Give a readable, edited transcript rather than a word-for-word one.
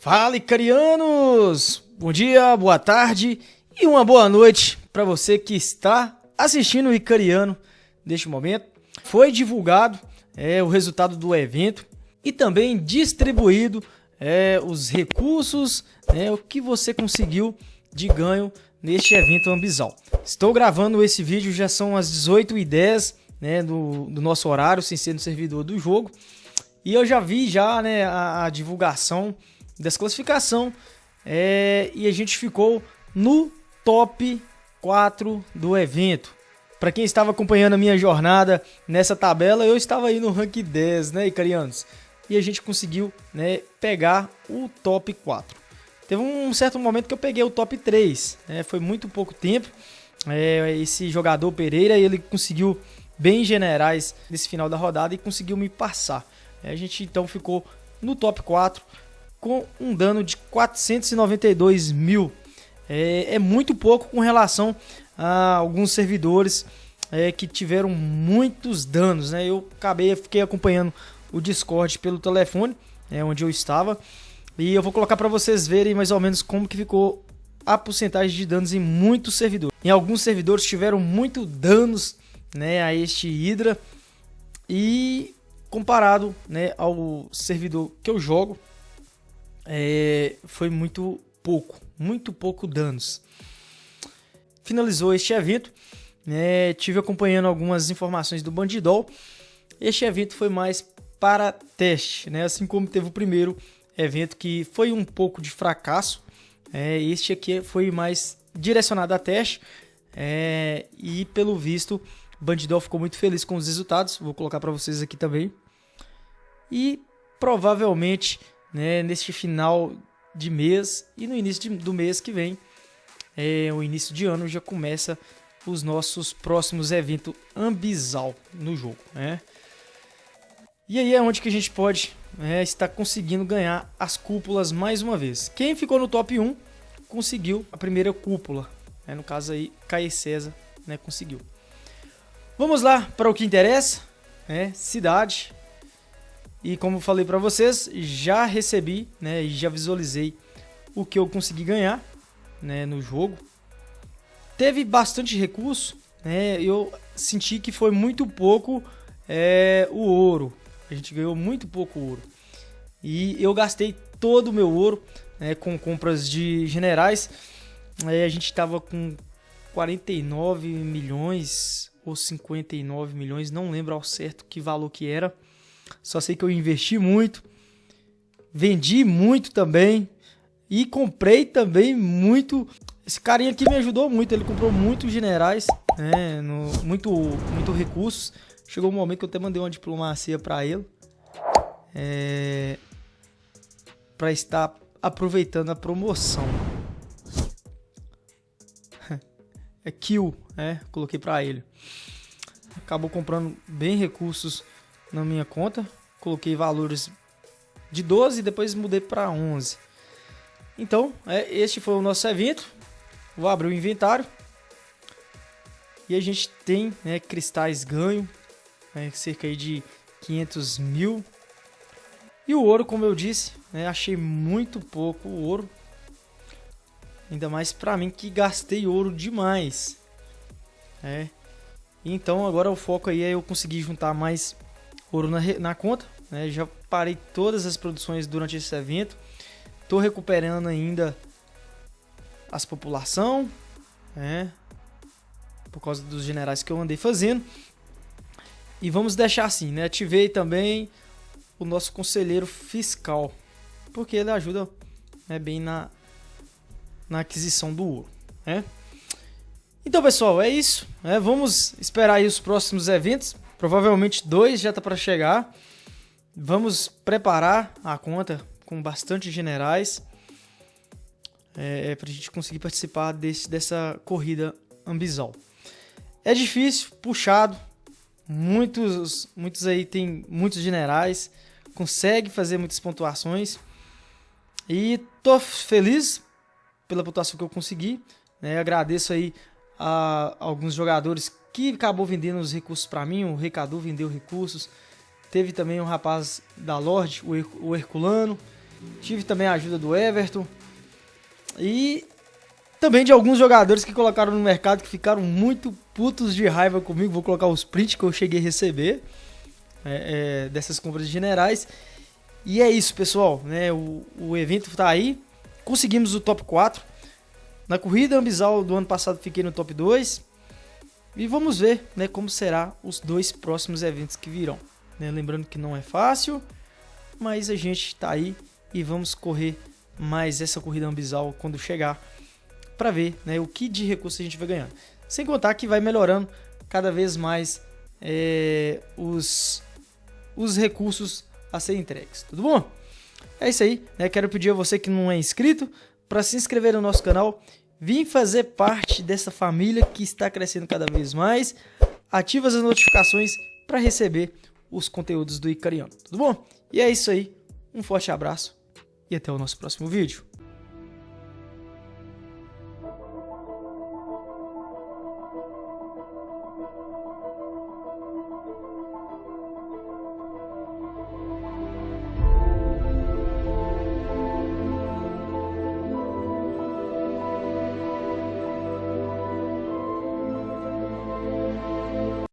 Fala, Icarianos! Bom dia, boa tarde e uma boa noite para você que está assistindo o Icariano neste momento. Foi divulgado o resultado do evento e também distribuído os recursos, o que você conseguiu de ganho neste evento Ambizal. Estou gravando esse vídeo, já são as 18h10 do nosso horário, sem ser no servidor do jogo. E eu já vi a divulgação dessa classificação e a gente ficou no top 4 do evento. Para quem estava acompanhando a minha jornada nessa tabela, eu estava aí no rank 10, Icarianos? E a gente conseguiu pegar o top 4. Teve um certo momento que eu peguei o top 3, foi muito pouco tempo. Esse jogador Pereira, ele conseguiu bem generais nesse final da rodada e conseguiu me passar. A gente então ficou no top 4 com um dano de 492 mil. É muito pouco com relação a alguns servidores que tiveram muitos danos. Eu fiquei acompanhando o Discord pelo telefone, onde eu estava, e eu vou colocar para vocês verem mais ou menos como que ficou a porcentagem de danos em muitos servidores. Em alguns servidores tiveram muito danos a este Hydra, e comparado ao servidor que eu jogo, foi muito pouco danos. Finalizou este evento, tive acompanhando algumas informações do Bandidol. Este evento foi mais para teste, assim como teve o primeiro evento que foi um pouco de fracasso. Este aqui foi mais direcionado a teste, e pelo visto o Bandidol ficou muito feliz com os resultados. Vou colocar para vocês aqui também. E provavelmente neste final de mês e no início do mês que vem, o início de ano, já começa os nossos próximos eventos Ambizal no jogo. E aí é onde que a gente pode estar conseguindo ganhar as cúpulas mais uma vez. Quem ficou no top 1 conseguiu a primeira cúpula. No caso aí, Caê César conseguiu. Vamos lá para o que interessa, cidade. E como eu falei para vocês, já recebi e já visualizei o que eu consegui ganhar no jogo. Teve bastante recurso, eu senti que foi muito pouco o ouro. A gente ganhou muito pouco ouro. E eu gastei todo o meu ouro com compras de generais. A gente estava com 49 milhões ou 59 milhões, não lembro ao certo que valor que era. Só sei que eu investi muito, vendi muito também e comprei também muito. Esse carinha aqui me ajudou muito, ele comprou muitos generais, muito recursos. Chegou um momento que eu até mandei uma diplomacia para ele, para estar aproveitando a promoção. É kill, coloquei para ele. Acabou comprando bem recursos na minha conta, coloquei valores de 12 e depois mudei para 11. Então, este foi o nosso evento. Vou abrir o inventário e a gente tem cristais ganho, cerca aí de 500 mil. E o ouro, como eu disse, achei muito pouco o ouro, ainda mais para mim que gastei ouro demais. Então agora o foco aí é eu conseguir juntar mais ouro na conta. Já parei todas as produções durante esse evento. Estou recuperando ainda as população, por causa dos generais que eu andei fazendo. E vamos deixar assim, ativei também o nosso conselheiro fiscal, porque ele ajuda bem na aquisição do ouro. Então, pessoal, é isso. Vamos esperar aí os próximos eventos. Provavelmente 2 já está para chegar. Vamos preparar a conta com bastante generais, para a gente conseguir participar dessa corrida Ambizal. É difícil, puxado. Muitos aí tem muitos generais, consegue fazer muitas pontuações. E tô feliz pela pontuação que eu consegui. Agradeço aí a alguns jogadores que acabou vendendo os recursos para mim. O Recadu vendeu recursos. Teve também um rapaz da Lorde, o Herculano. Tive também a ajuda do Everton. E também de alguns jogadores que colocaram no mercado que ficaram muito putos de raiva comigo. Vou colocar os prints que eu cheguei a receber dessas compras generais. E é isso, pessoal, né? O evento tá aí. Conseguimos o top 4. Na corrida Ambisal do ano passado fiquei no top 2. E vamos ver, né, como será os 2 próximos eventos que virão. Né? Lembrando que não é fácil, mas a gente tá aí e vamos correr mais essa corrida Ambisal quando chegar, para ver, né, o que de recurso a gente vai ganhando. Sem contar que vai melhorando cada vez mais os recursos a serem entregues. Tudo bom? É isso aí, né? Quero pedir a você que não é inscrito para se inscrever no nosso canal, vir fazer parte dessa família que está crescendo cada vez mais. Ativa as notificações para receber os conteúdos do Icariano. Tudo bom? E é isso aí. Um forte abraço e até o nosso próximo vídeo.